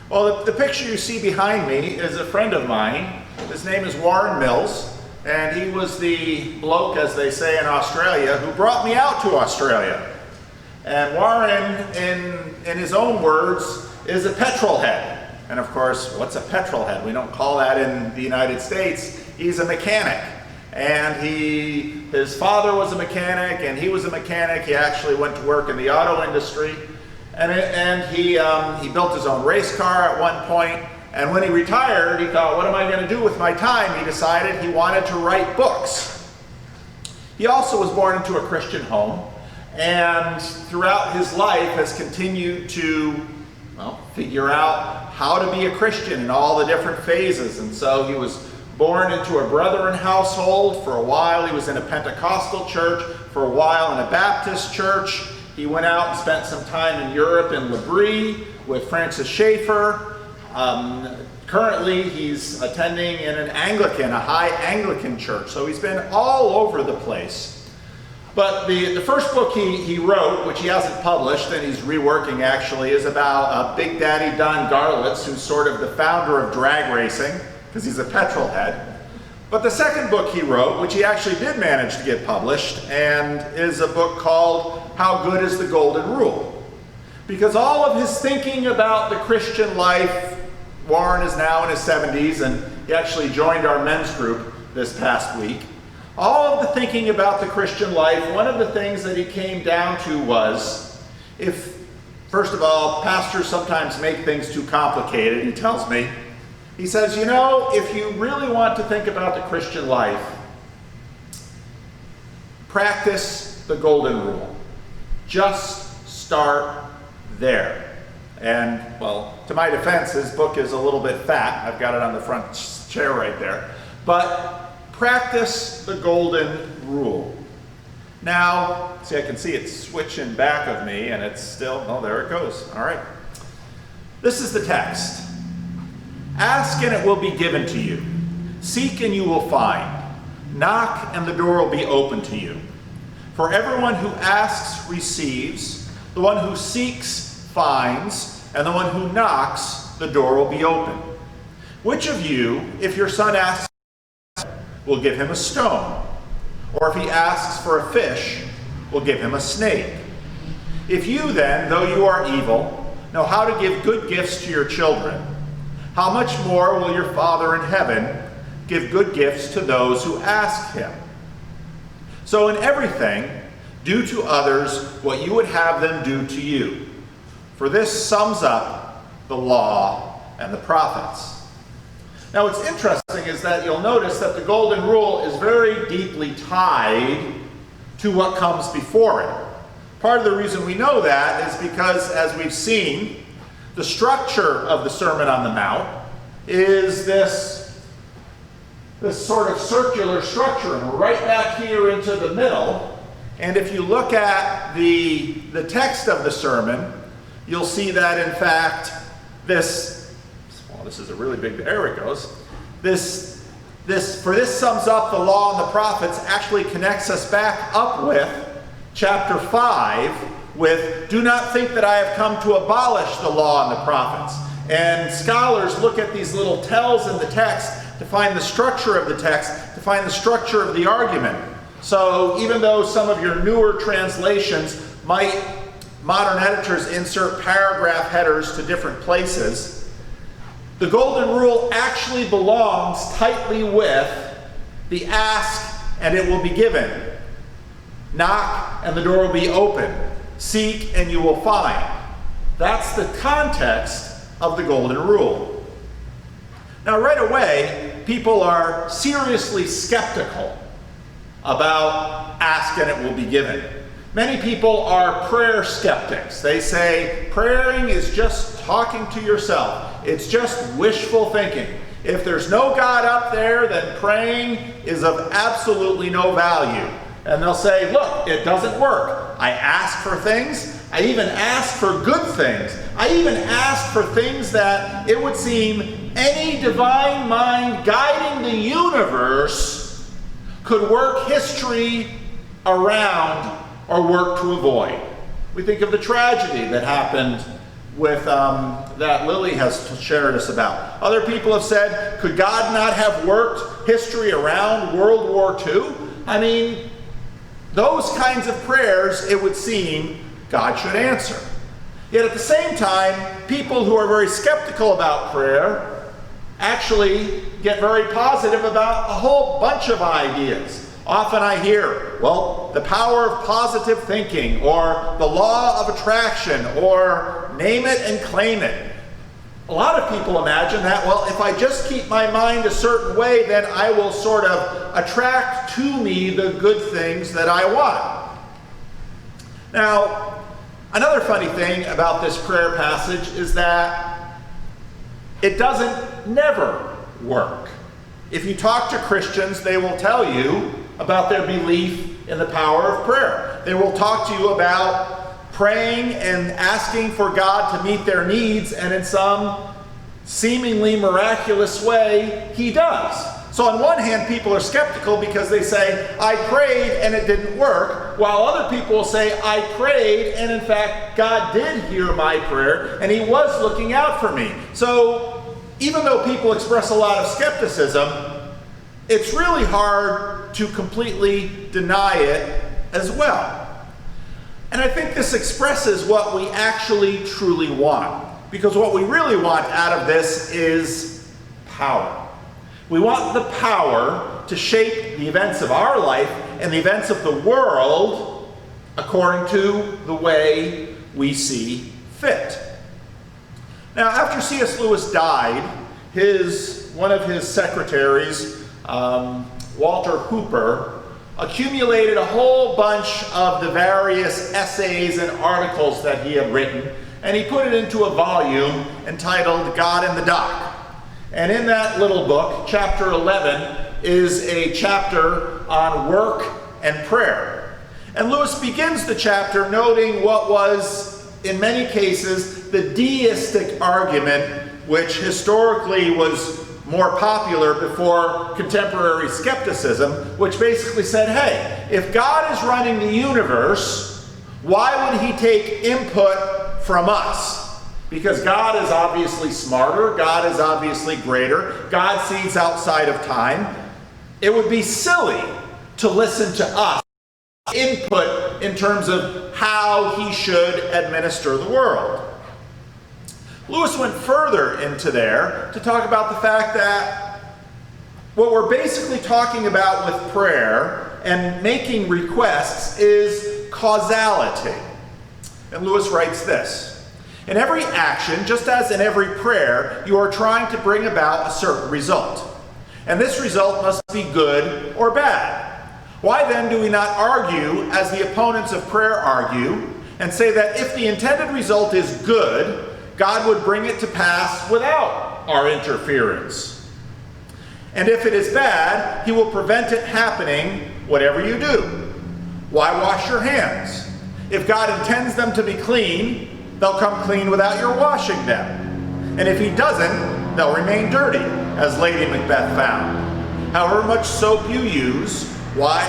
Well, the picture you see behind me is a friend of mine. His name is Warren Mills, and he was the bloke, as they say in Australia, who brought me out to Australia. And Warren, in his own words, is a petrol head. And of course, what's a petrol head? We don't call that in the United States. He's a mechanic. And his father was a mechanic, and he was a mechanic. He actually went to work in the auto industry. And he built his own race car at one point. And when he retired, he thought, what am I going to do with my time? He decided he wanted to write books. He also was born into a Christian home, and throughout his life has continued to, figure out how to be a Christian in all the different phases. And so he was born into a Brethren household. For a while he was in a Pentecostal church, for a while in a Baptist church. He went out and spent some time in Europe in L'Abri with Francis Schaeffer. Currently he's attending in an Anglican, a high Anglican church. So he's been all over the place. But the first book he wrote, which he hasn't published, and he's reworking actually, is about Big Daddy Don Garlitz, who's sort of the founder of drag racing, because he's a petrol head. But the second book he wrote, which he actually did manage to get published, and is a book called How Good is the Golden Rule? Because all of his thinking about the Christian life, Warren is now in his 70s, and he actually joined our men's group this past week. All of the thinking about the Christian life, one of the things that he came down to was, first of all, pastors sometimes make things too complicated, he tells me. He says, if you really want to think about the Christian life, practice the golden rule. Just start there. And, well, to my defense, his book is a little bit fat. I've got it on the front chair right there. But practice the golden rule. Now, see, I can see it switching back of me, and it's still, there it goes. All right. This is the text. Ask and it will be given to you. Seek and you will find. Knock and the door will be open to you. For everyone who asks receives, the one who seeks finds, and the one who knocks, the door will be open. Which of you, if your son asks, will give him a stone? Or if he asks for a fish, will give him a snake? If you then, though you are evil, know how to give good gifts to your children, how much more will your Father in heaven give good gifts to those who ask him? So in everything, do to others what you would have them do to you. For this sums up the law and the prophets. Now what's interesting is that you'll notice that the golden rule is very deeply tied to what comes before it. Part of the reason we know that is because, as we've seen, the structure of the Sermon on the Mount is this sort of circular structure, and right back here into the middle. And if you look at the text of the sermon, you'll see that in fact this is a really big, there it goes. For this sums up the law and the prophets, actually connects us back up with chapter 5 with, do not think that I have come to abolish the law and the prophets. And scholars look at these little tells in the text to find the structure of the text, to find the structure of the argument. So even though some of your newer translations modern editors insert paragraph headers to different places, the golden rule actually belongs tightly with the ask and it will be given. Knock and the door will be open. Seek and you will find. That's the context of the golden rule. Now right away, people are seriously skeptical about ask and it will be given. Many people are prayer skeptics. They say praying is just talking to yourself. It's just wishful thinking. If there's no God up there, then praying is of absolutely no value. And they'll say, look, it doesn't work. I ask for things. I even ask for good things. I even ask for things that it would seem any divine mind guiding the universe could work history around or work to avoid. We think of the tragedy that happened with that Lily has shared us about. Other people have said, could God not have worked history around World War II? I mean, those kinds of prayers, it would seem, God should answer. Yet at the same time, people who are very skeptical about prayer actually get very positive about a whole bunch of ideas. Often I hear, well, the power of positive thinking, or the law of attraction, or name it and claim it. A lot of people imagine that, well, if I just keep my mind a certain way, then I will sort of attract to me the good things that I want. Now, another funny thing about this prayer passage is that it doesn't never work. If you talk to Christians, they will tell you about their belief in the power of prayer. They will talk to you about praying and asking for God to meet their needs, and in some seemingly miraculous way, He does. So on one hand, people are skeptical because they say, I prayed and it didn't work, while other people will say, I prayed and in fact God did hear my prayer and He was looking out for me. So even though people express a lot of skepticism, it's really hard to completely deny it as well. And I think this expresses what we actually truly want. Because what we really want out of this is power. We want the power to shape the events of our life and the events of the world according to the way we see fit. Now, after C.S. Lewis died, one of his secretaries, Walter Hooper, accumulated a whole bunch of the various essays and articles that he had written, and he put it into a volume entitled God in the Dock. And in that little book, chapter 11 is a chapter on work and prayer. And Lewis begins the chapter noting what was, in many cases, the deistic argument, which historically was more popular before contemporary skepticism, which basically said, hey, if God is running the universe, why would He take input from us? Because God is obviously smarter, God is obviously greater, God sees outside of time. It would be silly to listen to us, input in terms of how He should administer the world. Lewis went further into there to talk about the fact that what we're basically talking about with prayer and making requests is causality. And Lewis writes this: in every action, just as in every prayer, you are trying to bring about a certain result. And this result must be good or bad. Why then do we not argue, as the opponents of prayer argue, and say that if the intended result is good, God would bring it to pass without our interference? And if it is bad, He will prevent it happening whatever you do. Why wash your hands? If God intends them to be clean, they'll come clean without your washing them. And if He doesn't, they'll remain dirty, as Lady Macbeth found. However much soap you use, why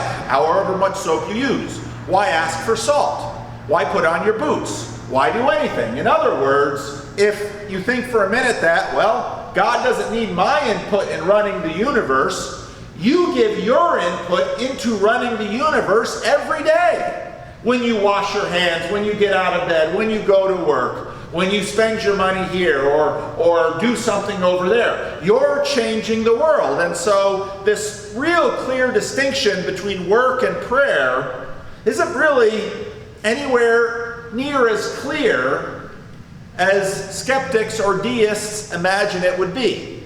ask for salt? Why put on your boots? Why do anything? In other words, if you think for a minute that, well, God doesn't need my input in running the universe, you give your input into running the universe every day. When you wash your hands, when you get out of bed, when you go to work, when you spend your money here or do something over there, you're changing the world. And so this real clear distinction between work and prayer isn't really anywhere near as clear as skeptics or deists imagine it would be.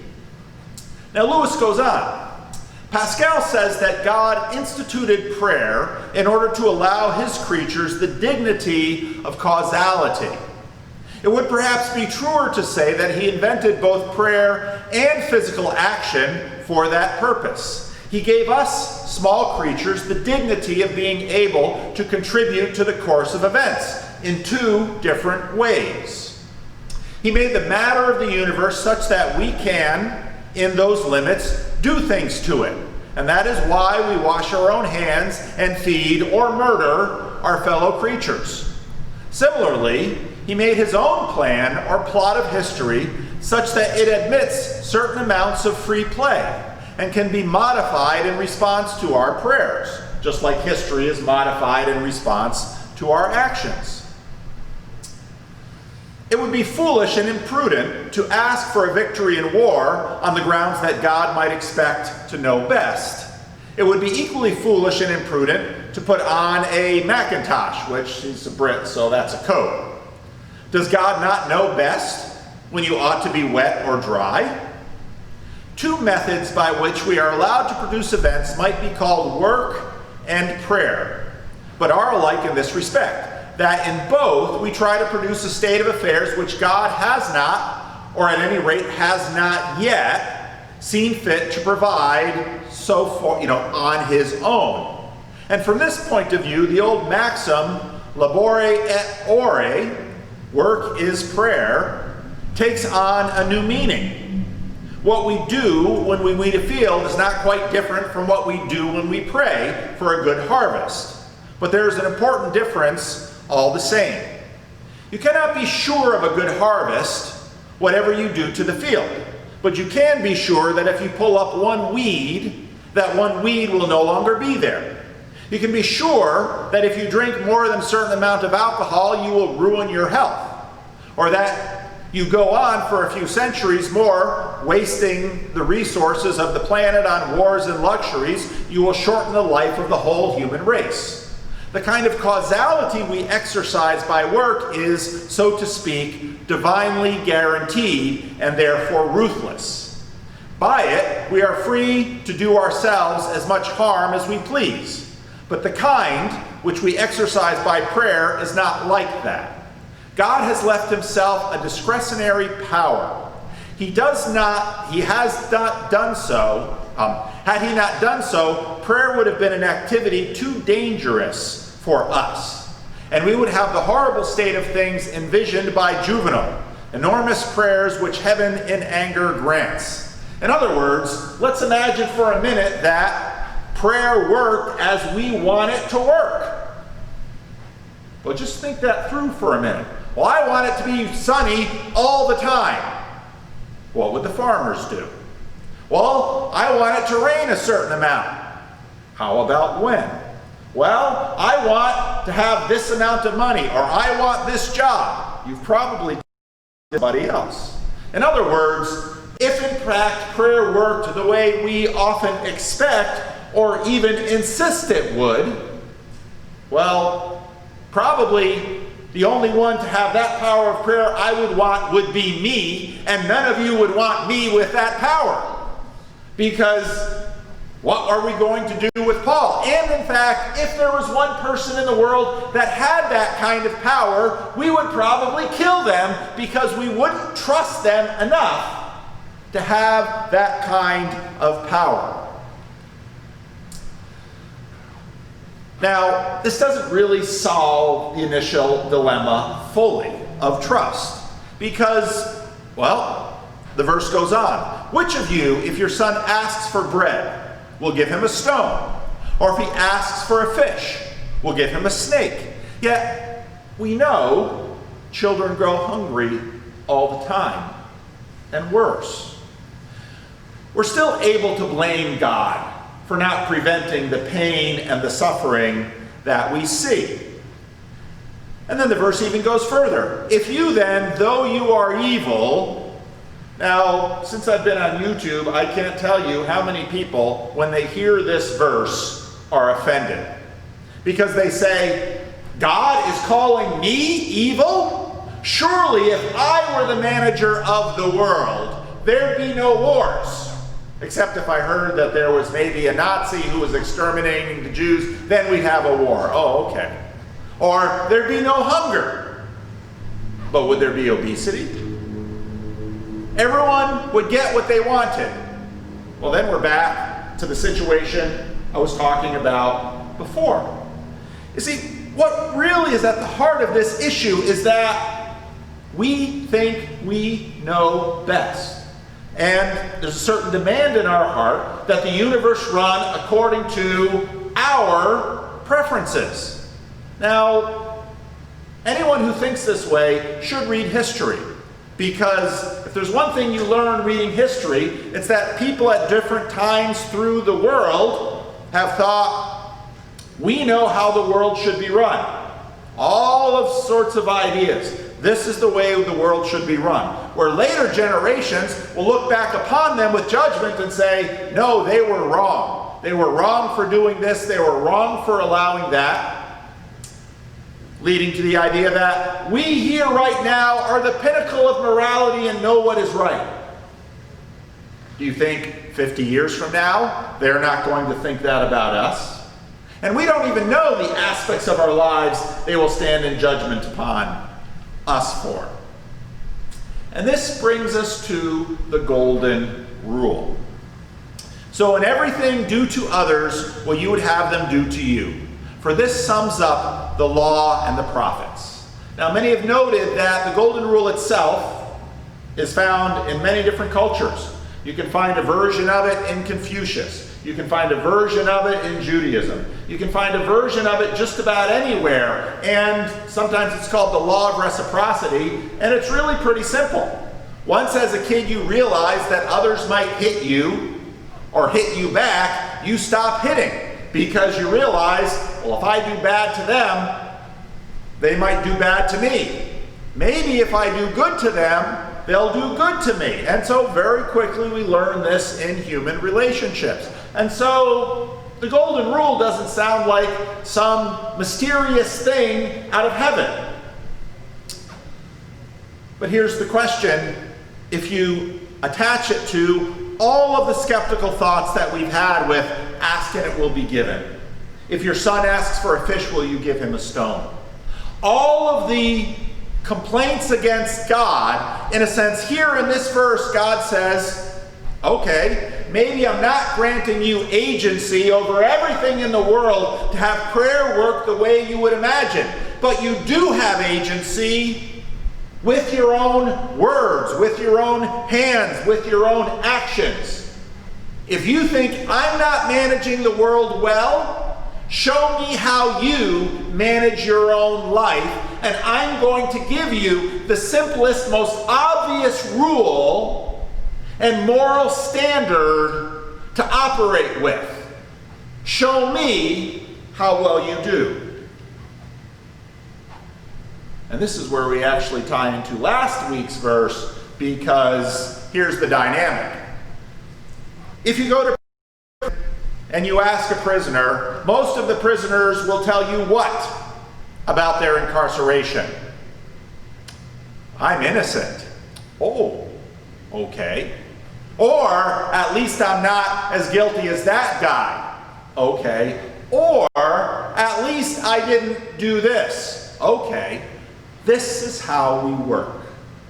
Now Lewis goes on. Pascal says that God instituted prayer in order to allow His creatures the dignity of causality. It would perhaps be truer to say that He invented both prayer and physical action for that purpose. He gave us, small creatures, the dignity of being able to contribute to the course of events in two different ways. He made the matter of the universe such that we can, in those limits, do things to it. And that is why we wash our own hands and feed or murder our fellow creatures. Similarly, he made his own plan or plot of history such that it admits certain amounts of free play and can be modified in response to our prayers, just like history is modified in response to our actions. It would be foolish and imprudent to ask for a victory in war on the grounds that God might expect to know best. It would be equally foolish and imprudent to put on a Macintosh, which he's a Brit, so that's a coat. Does God not know best when you ought to be wet or dry? Two methods by which we are allowed to produce events might be called work and prayer, but are alike in this respect, that in both we try to produce a state of affairs which God has not, or at any rate has not yet, seen fit to provide so far, on his own. And from this point of view, the old maxim, labore et ore, work is prayer, takes on a new meaning. What we do when we weed a field is not quite different from what we do when we pray for a good harvest. But there's an important difference all the same. You cannot be sure of a good harvest whatever you do to the field, but you can be sure that if you pull up one weed, that one weed will no longer be there. You can be sure that if you drink more than a certain amount of alcohol, you will ruin your health, or that you go on for a few centuries more, wasting the resources of the planet on wars and luxuries, you will shorten the life of the whole human race. The kind of causality we exercise by work is, so to speak, divinely guaranteed and therefore ruthless. By it, we are free to do ourselves as much harm as we please. But the kind which we exercise by prayer is not like that. God has left himself a discretionary power. He has not done so. Had he not done so, prayer would have been an activity too dangerous for us. And we would have the horrible state of things envisioned by Juvenal, enormous prayers which heaven in anger grants. In other words, let's imagine for a minute that prayer worked as we want it to work. Well, just think that through for a minute. Well, I want it to be sunny all the time. What would the farmers do? Well, I want it to rain a certain amount. How about when? Well, I want to have this amount of money, or I want this job. You've probably done somebody else. In other words, if in fact prayer worked the way we often expect or even insist it would, well, probably the only one to have that power of prayer I would want would be me, and none of you would want me with that power. Because what are we going to do with Paul? And in fact, if there was one person in the world that had that kind of power, we would probably kill them because we wouldn't trust them enough to have that kind of power. Now, this doesn't really solve the initial dilemma fully of trust because, well, the verse goes on. Which of you, if your son asks for bread, will give him a stone? Or if he asks for a fish, will give him a snake? Yet, we know children grow hungry all the time, and worse. We're still able to blame God for not preventing the pain and the suffering that we see. And then the verse even goes further. If you then, though you are evil. Now, since I've been on YouTube, I can't tell you how many people, when they hear this verse, are offended. Because they say, God is calling me evil? Surely if I were the manager of the world, there'd be no wars. Except if I heard that there was maybe a Nazi who was exterminating the Jews, then we'd have a war. Oh, okay. Or there'd be no hunger. But would there be obesity? Everyone would get what they wanted. Well, then we're back to the situation I was talking about before. You see, what really is at the heart of this issue is that we think we know best. And there's a certain demand in our heart that the universe run according to our preferences. Now, Anyone who thinks this way should read history, because if there's one thing you learn reading history, it's that people at different times through the world have thought, we know how the world should be run. All of sorts of ideas. This is the way the world should be run. Where later generations will look back upon them with judgment and say, no, they were wrong. They were wrong for doing this. They were wrong for allowing that. Leading to the idea that we here right now are the pinnacle of morality and know what is right. Do you think 50 years from now, they're not going to think that about us? And we don't even know the aspects of our lives they will stand in judgment upon us for. And this brings us to the golden rule. So in everything, do to others what you would have them do to you. For this sums up the law and the prophets. Now, many have noted that the golden rule itself is found in many different cultures. You can find a version of it in Confucius. You can find a version of it in Judaism. You can find a version of it just about anywhere. And sometimes it's called the law of reciprocity, and it's really pretty simple. Once as a kid you realize that others might hit you or hit you back, you stop hitting. Because you realize, well, if I do bad to them, they might do bad to me. Maybe if I do good to them, they'll do good to me. And so very quickly we learn this in human relationships. And so the golden rule doesn't sound like some mysterious thing out of heaven. But here's the question. If you attach it to all of the skeptical thoughts that we've had with ask and it will be given. If your son asks for a fish, will you give him a stone? All of the complaints against God, in a sense, here in this verse, God says, okay, maybe I'm not granting you agency over everything in the world to have prayer work the way you would imagine, but you do have agency with your own words, with your own hands, with your own actions. If you think I'm not managing the world well, show me how you manage your own life, and I'm going to give you the simplest, most obvious rule and moral standard to operate with. Show me how well you do. And this is where we actually tie into last week's verse, because here's the dynamic. If you go to prison and you ask a prisoner, most of the prisoners will tell you what about their incarceration? I'm innocent. Oh, okay. Or at least I'm not as guilty as that guy. Okay. Or at least I didn't do this. Okay. This is how we work.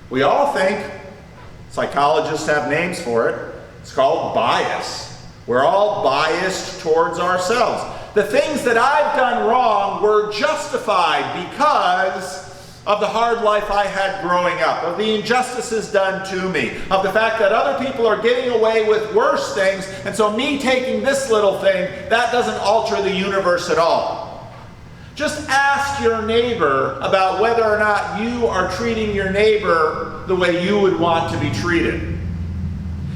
We all think, psychologists have names for it, it's called bias. We're all biased towards ourselves. The things that I've done wrong were justified because of the hard life I had growing up, of the injustices done to me, of the fact that other people are getting away with worse things, and so me taking this little thing, that doesn't alter the universe at all. Just ask your neighbor about whether or not you are treating your neighbor the way you would want to be treated.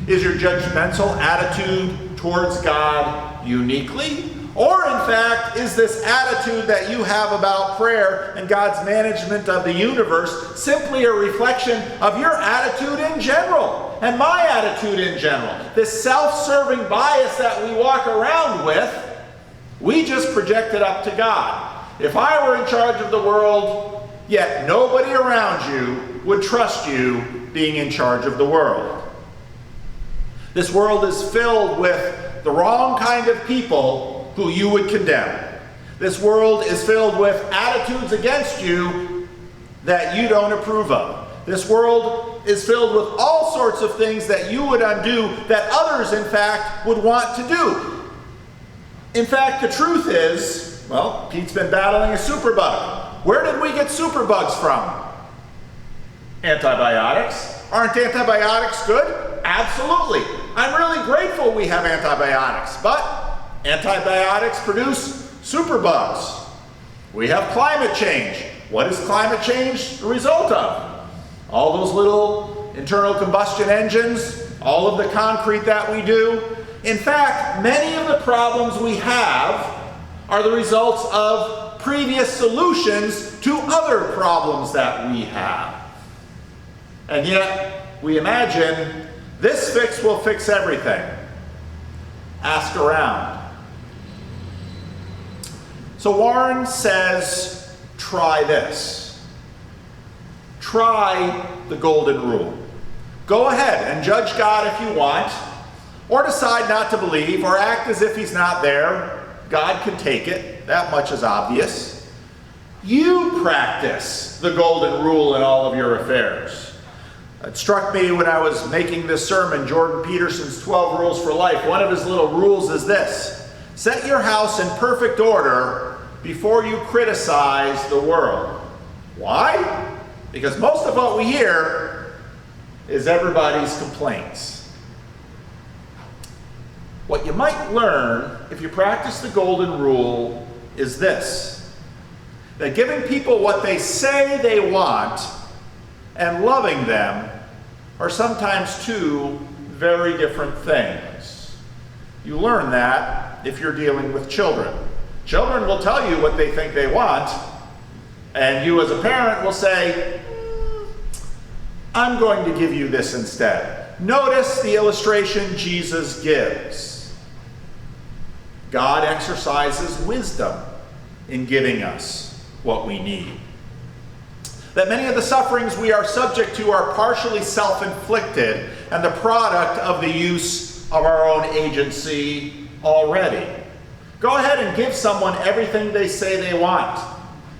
Is your judgmental attitude towards God uniquely? Or in fact, is this attitude that you have about prayer and God's management of the universe simply a reflection of your attitude in general and my attitude in general? This self-serving bias that we walk around with, we just project it up to God. If I were in charge of the world, yet nobody around you would trust you being in charge of the world. This world is filled with the wrong kind of people who you would condemn. This world is filled with attitudes against you that you don't approve of. This world is filled with all sorts of things that you would undo that others, in fact, would want to do. In fact, the truth is, well, Pete's been battling a superbug. Where did we get superbugs from? Antibiotics. Aren't antibiotics good? Absolutely. I'm really grateful we have antibiotics, but antibiotics produce superbugs. We have climate change. What is climate change the result of? All those little internal combustion engines, all of the concrete that we do. In fact, many of the problems we have are the results of previous solutions to other problems that we have. And yet, we imagine this fix will fix everything. Ask around. So Warren says, try this. Try the golden rule. Go ahead and judge God if you want, or decide not to believe, or act as if he's not there. God can take it. That much is obvious. You practice the golden rule in all of your affairs. It struck me when I was making this sermon, Jordan Peterson's 12 Rules for Life. One of his little rules is this: set your house in perfect order before you criticize the world. Why? Because most of what we hear is everybody's complaints. What you might learn if you practice the golden rule is this: that giving people what they say they want and loving them are sometimes two very different things. You learn that if you're dealing with children. Children will tell you what they think they want, and you as a parent will say, I'm going to give you this instead. Notice the illustration Jesus gives. God exercises wisdom in giving us what we need. That many of the sufferings we are subject to are partially self-inflicted and the product of the use of our own agency already. Go ahead and give someone everything they say they want.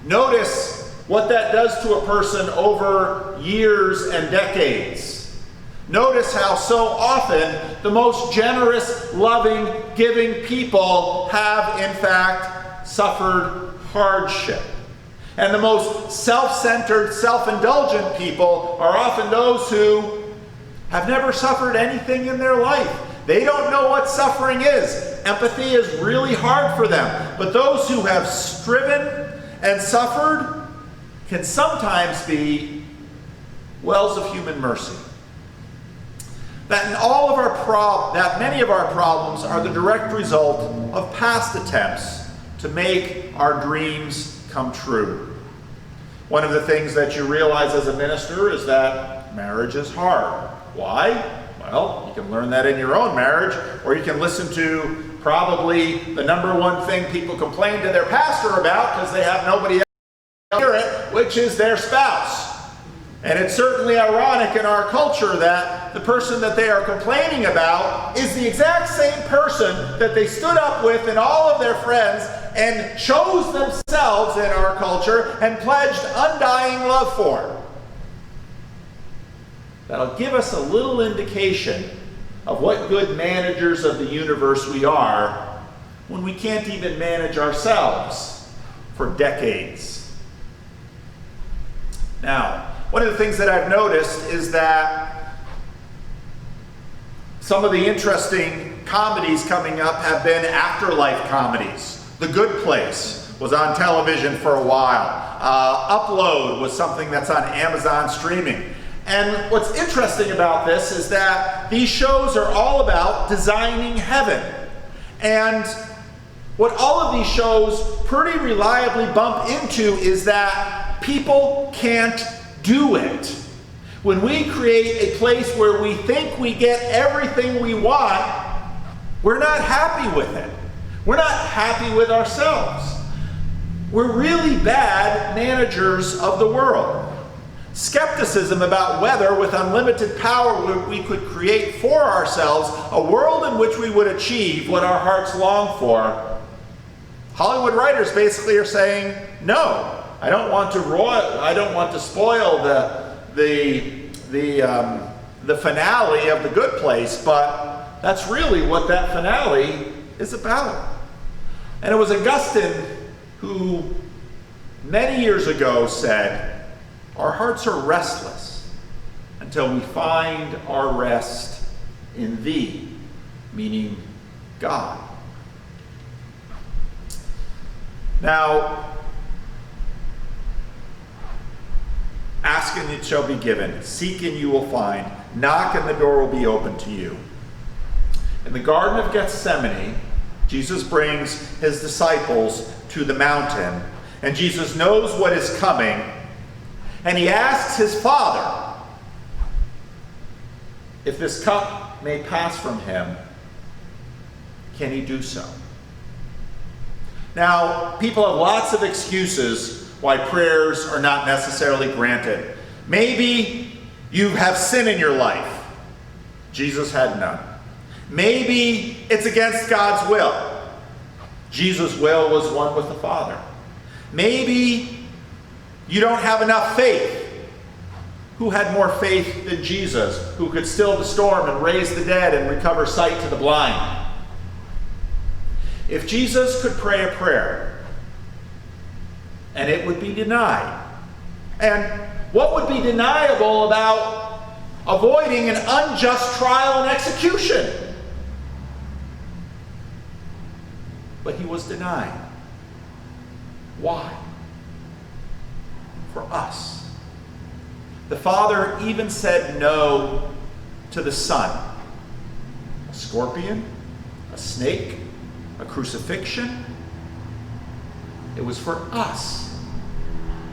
Notice what that does to a person over years and decades. Notice how so often the most generous, loving, giving people have in fact suffered hardship. And the most self-centered, self-indulgent people are often those who have never suffered anything in their life. They don't know what suffering is. Empathy is really hard for them. But those who have striven and suffered can sometimes be wells of human mercy. That many of our problems are the direct result of past attempts to make our dreams come true. One of the things that you realize as a minister is that marriage is hard. Why? Well, you can learn that in your own marriage, or you can listen to probably the number one thing people complain to their pastor about because they have nobody else to hear it, which is their spouse. And it's certainly ironic in our culture that the person that they are complaining about is the exact same person that they stood up with and all of their friends and chose themselves in our culture and pledged undying love for. That'll give us a little indication of what good managers of the universe we are when we can't even manage ourselves for decades. Now, one of the things that I've noticed is that some of the interesting comedies coming up have been afterlife comedies. The Good Place was on television for a while. Upload was something that's on Amazon streaming. And what's interesting about this is that these shows are all about designing heaven. And what all of these shows pretty reliably bump into is that people can't do it. When we create a place where we think we get everything we want, we're not happy with it. We're not happy with ourselves. We're really bad managers of the world. Skepticism about whether, with unlimited power, we could create for ourselves a world in which we would achieve what our hearts long for. Hollywood writers basically are saying, no, I don't want to spoil the finale of The Good Place, but that's really what that finale is about. And it was Augustine who many years ago said, our hearts are restless until we find our rest in Thee, meaning God. Now, Ask and it shall be given. Seek and you will find. Knock and the door will be opened to you. In the Garden of Gethsemane, Jesus brings his disciples to the mountain, and Jesus knows what is coming, and he asks his Father if this cup may pass from him, can he do so? Now, people have lots of excuses why prayers are not necessarily granted. Maybe you have sin in your life. Jesus had none. Maybe it's against God's will. Jesus' will was one with the Father. Maybe you don't have enough faith. Who had more faith than Jesus, who could still the storm and raise the dead and recover sight to the blind? If Jesus could pray a prayer and it would be denied, and what would be deniable about avoiding an unjust trial and execution? But he was denied. Why? For us. The Father even said no to the Son. A scorpion, a snake, a crucifixion. It was for us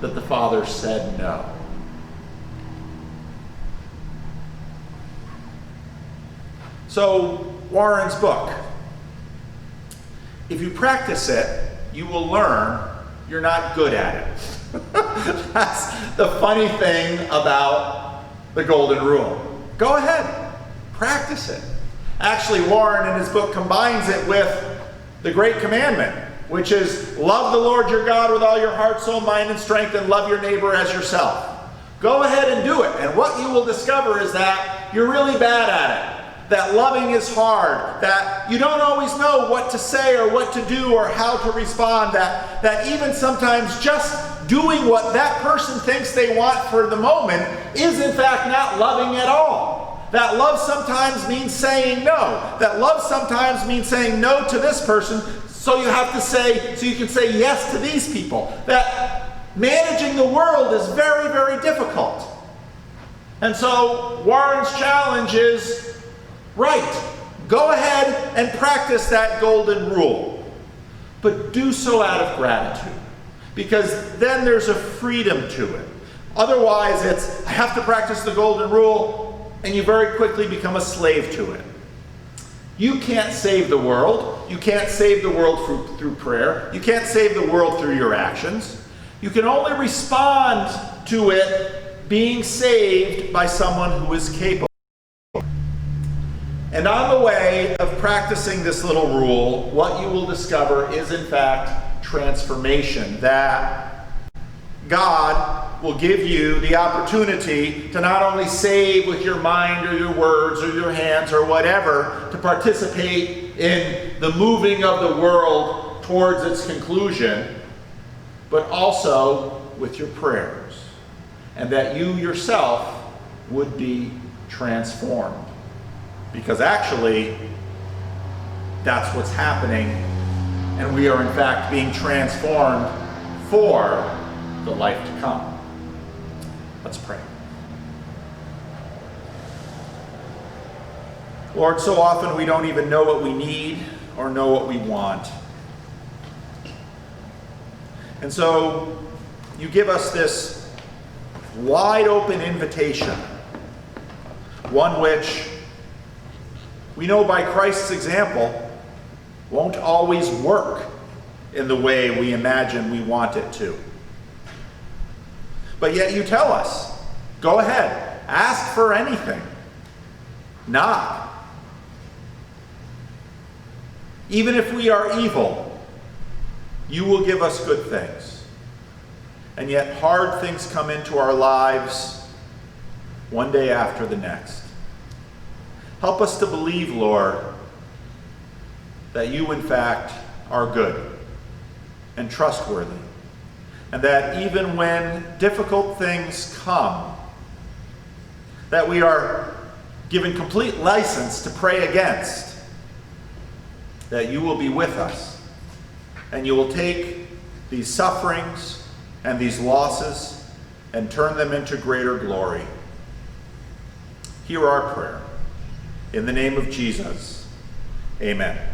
that the Father said no. So, Warren's book. If you practice it, you will learn you're not good at it. That's the funny thing about the Golden Rule. Go ahead, practice it. Actually, Warren in his book combines it with the Great Commandment, which is love the Lord your God with all your heart, soul, mind, and strength, and love your neighbor as yourself. Go ahead and do it. And what you will discover is that you're really bad at it. That loving is hard, that you don't always know what to say or what to do or how to respond, that even sometimes just doing what that person thinks they want for the moment is in fact not loving at all. That love sometimes means saying no. That love sometimes means saying no to this person, so you can say yes to these people. That managing the world is very, very difficult. And so Warren's challenge is, right, go ahead and practice that golden rule, but do so out of gratitude, because then there's a freedom to it. Otherwise, it's, I have to practice the golden rule, and you very quickly become a slave to it. You can't save the world. You can't save the world through prayer. You can't save the world through your actions. You can only respond to it being saved by someone who is capable. And on the way of practicing this little rule, what you will discover is in fact transformation. That God will give you the opportunity to not only save with your mind or your words or your hands or whatever, to participate in the moving of the world towards its conclusion, but also with your prayers. And that you yourself would be transformed. Because actually, that's what's happening, and we are in fact being transformed for the life to come. Let's pray. Lord, so often we don't even know what we need or know what we want. And so you give us this wide open invitation, one which we know by Christ's example won't always work in the way we imagine we want it to. But yet you tell us, go ahead, ask for anything, knock. Even if we are evil, you will give us good things. And yet hard things come into our lives one day after the next. Help us to believe, Lord, that you in fact are good and trustworthy, and that even when difficult things come, that we are given complete license to pray against, that you will be with us, and you will take these sufferings and these losses, and turn them into greater glory. Hear our prayer. In the name of Jesus, amen.